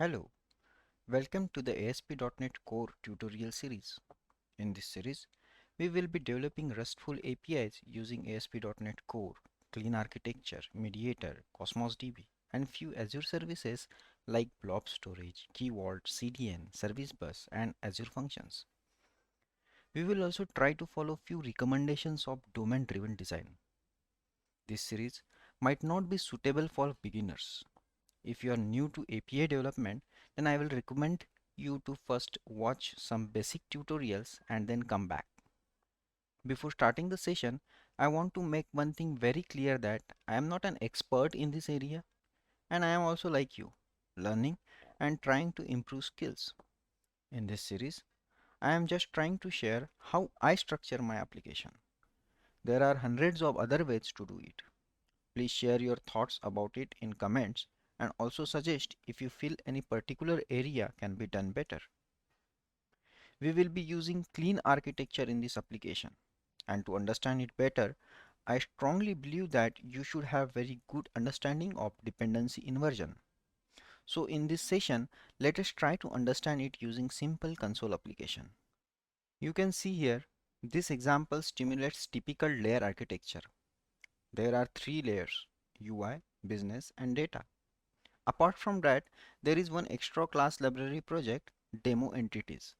Hello, welcome to the ASP.NET Core tutorial series. In this series, we will be developing RESTful APIs using ASP.NET Core, Clean Architecture, Mediator, Cosmos DB, and few Azure services like Blob Storage, Key Vault, CDN, Service Bus, and Azure Functions. We will also try to follow few recommendations of domain-driven design. This series might not be suitable for beginners. If you are new to API development, then I will recommend you to first watch some basic tutorials and then come back. Before starting the session, I want to make one thing very clear that I am not an expert in this area and I am also like you, learning and trying to improve skills. In this series, I am just trying to share how I structure my application. There are hundreds of other ways to do it. Please share your thoughts about it in comments and also suggest if you feel any particular area can be done better. We will be using clean architecture in this application, and to understand it better, I strongly believe that you should have very good understanding of dependency inversion. So in this session, let us try to understand it using simple console application. You can see here, this example stimulates typical layer architecture. There are three layers: UI, business, and data. Apart from that, there is one extra class library project, demo entities.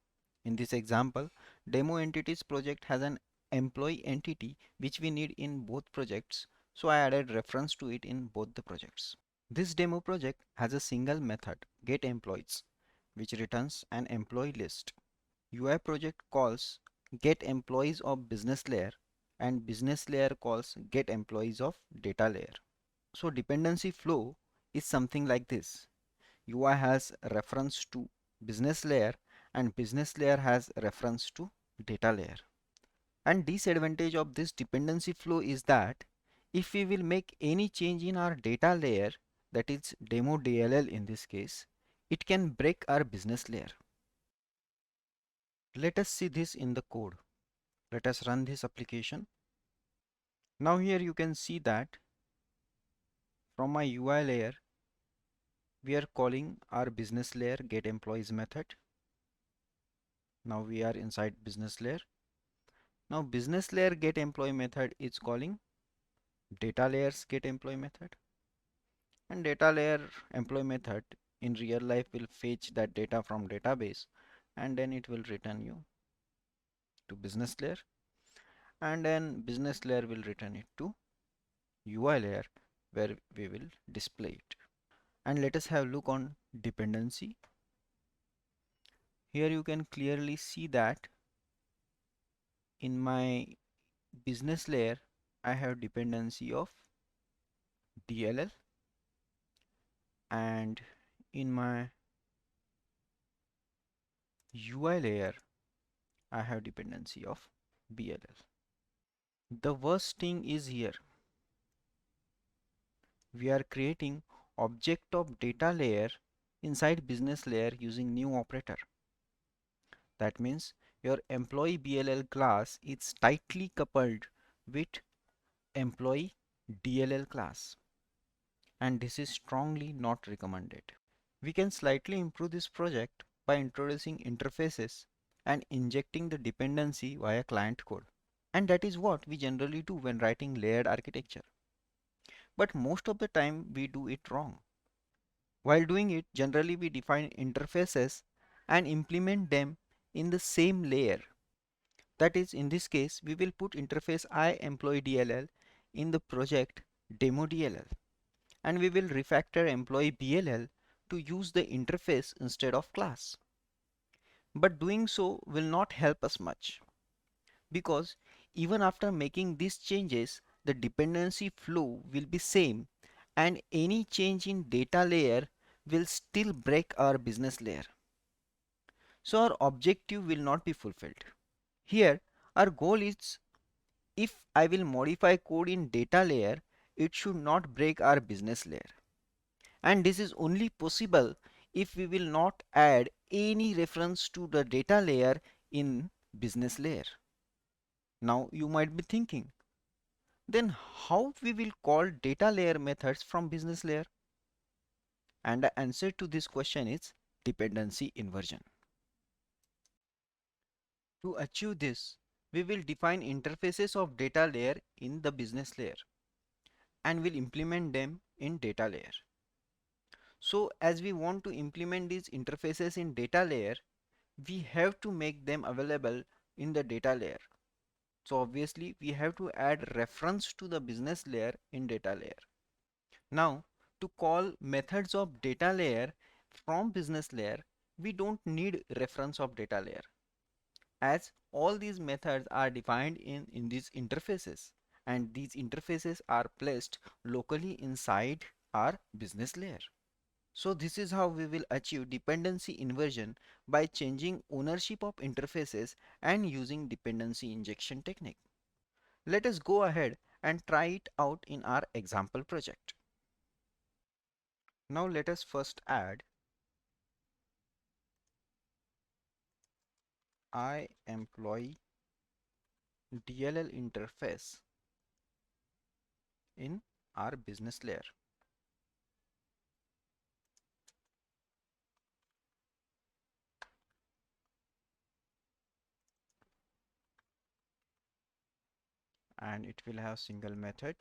In this example, demo entities project has an employee entity which we need in both projects, so I added reference to it in both the projects. This demo project has a single method, getEmployees, which returns an employee list. UI project calls getEmployees of business layer and business layer calls getEmployees of data layer. So dependency flow is something like this. UI has reference to business layer and business layer has reference to data layer. And disadvantage of this dependency flow is that if we will make any change in our data layer, that is demo DLL in this case, it can break our business layer. Let us see this in the code. Let us run this application. Now here you can see that from my UI layer, we are calling our business layer getEmployees method. Now we are inside business layer. Now business layer getEmployee method is calling data layers getEmployee method, and data layer employee method in real life will fetch that data from database and then it will return you to business layer, and then business layer will return it to UI layer where we will display it. And let us have a look on dependency. Here you can clearly see that in my business layer I have dependency of DLL, and in my UI layer I have dependency of BLL. The worst thing is here we are creating object of data layer inside business layer using new operator. That means your employee BLL class is tightly coupled with employee DLL class, and this is strongly not recommended. We can slightly improve this project by introducing interfaces and injecting the dependency via client code. And that is what we generally do when writing layered architecture. But most of the time we do it wrong. While doing it, generally we define interfaces and implement them in the same layer. That is, in this case, we will put interface I employee DLL in the project demo DLL, and we will refactor employee BLL to use the interface instead of class. But doing so will not help us much, because even after making these changes, the dependency flow will be same and any change in data layer will still break our business layer. So our objective will not be fulfilled. Here our goal is, if I will modify code in data layer, it should not break our business layer. And this is only possible if we will not add any reference to the data layer in business layer. Now you might be thinking, then how we will call data layer methods from business layer? And the answer to this question is dependency inversion. To achieve this, we will define interfaces of data layer in the business layer and will implement them in data layer. So as we want to implement these interfaces in data layer, we have to make them available in the data layer. So obviously we have to add reference to the business layer in data layer. Now to call methods of data layer from business layer, we don't need reference of data layer, as all these methods are defined in these interfaces, and these interfaces are placed locally inside our business layer. So this is how we will achieve dependency inversion by changing ownership of interfaces and using dependency injection technique. Let us go ahead and try it out in our example project. Now let us first add iEmployee DLL interface in our business layer. And it will have single method.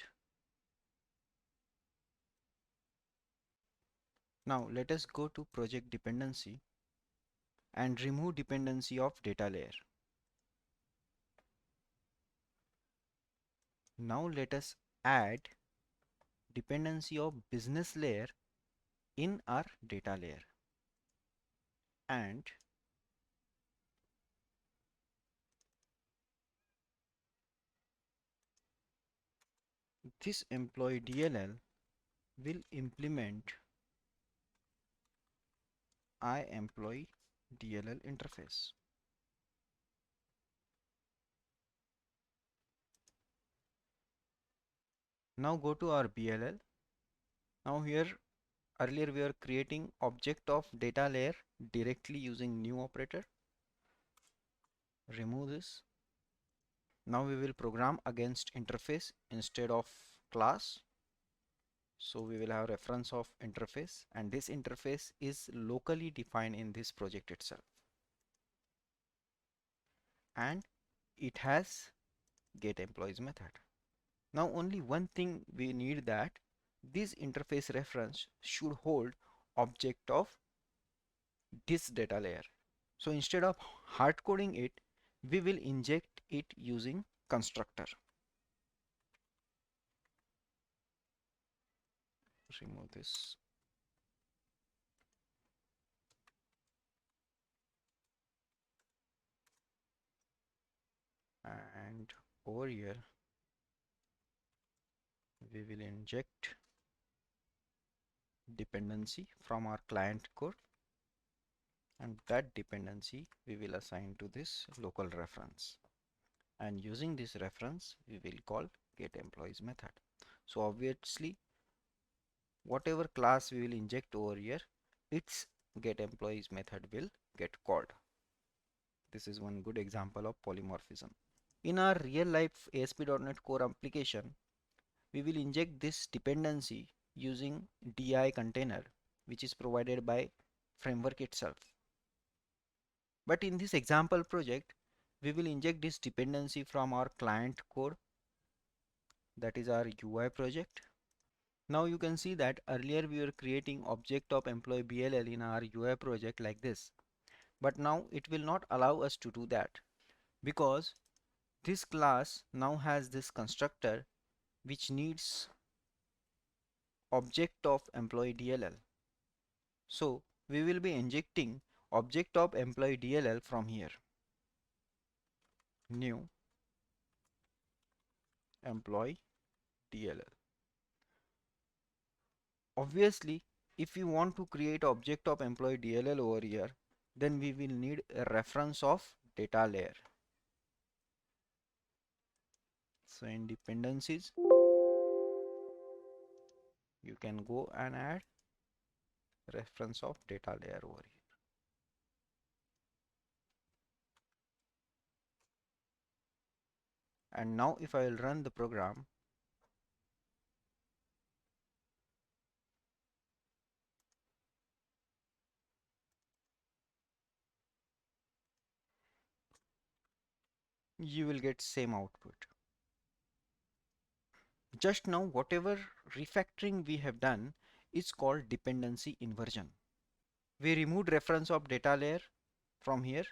Now let us go to project dependency and remove dependency of data layer. Now let us add dependency of business layer in our data layer, and this employee DLL will implement iEmployee DLL interface. Now go to our BLL. Now here earlier we are creating object of data layer directly using new operator. Remove this. Now we will program against interface instead of class. So we will have reference of interface, and this interface is locally defined in this project itself, and it has getEmployees method. Now only one thing we need, that this interface reference should hold object of this data layer. So instead of hard coding it, we will inject it using constructor. Remove this. And over here we will inject dependency from our client code, and that dependency we will assign to this local reference, and using this reference we will call getEmployees method. So obviously whatever class we will inject over here, its getEmployees method will get called. This is one good example of polymorphism. In our real life ASP.NET Core application, we will inject this dependency using DI container, which is provided by framework itself. But in this example project, we will inject this dependency from our client code, that is our UI project. Now you can see that earlier we were creating object of employee BLL in our UI project like this, but now it will not allow us to do that, because this class now has this constructor which needs object of employee DLL. So we will be injecting object of employee DLL from here. New employee DLL. Obviously, if we want to create object of employee DLL over here, then we will need a reference of data layer. So in dependencies, you can go and add reference of data layer over here. And now if I will run the program, you will get same output. Just now, whatever refactoring we have done is called dependency inversion. We removed reference of data layer from here.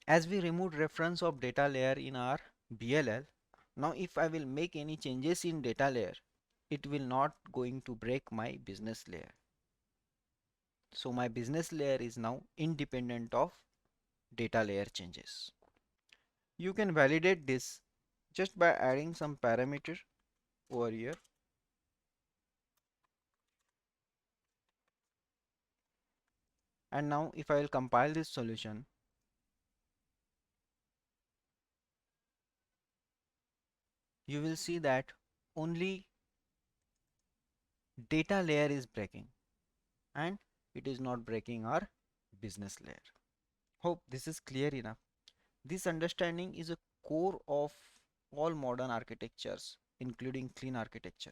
As we removed reference of data layer in our BLL, now if I will make any changes in data layer, it will not going to break my business layer. So my business layer is now independent of data layer changes. You can validate this just by adding some parameter over here. And now if I will compile this solution, you will see that only data layer is breaking and it is not breaking our business layer. Hope this is clear enough. This understanding is a core of all modern architectures, including clean architecture.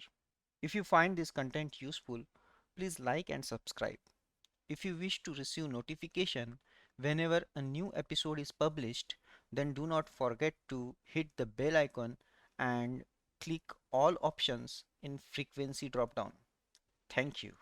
If you find this content useful, please like and subscribe. If you wish to receive notification whenever a new episode is published, then do not forget to hit the bell icon and click all options in frequency dropdown. Thank you.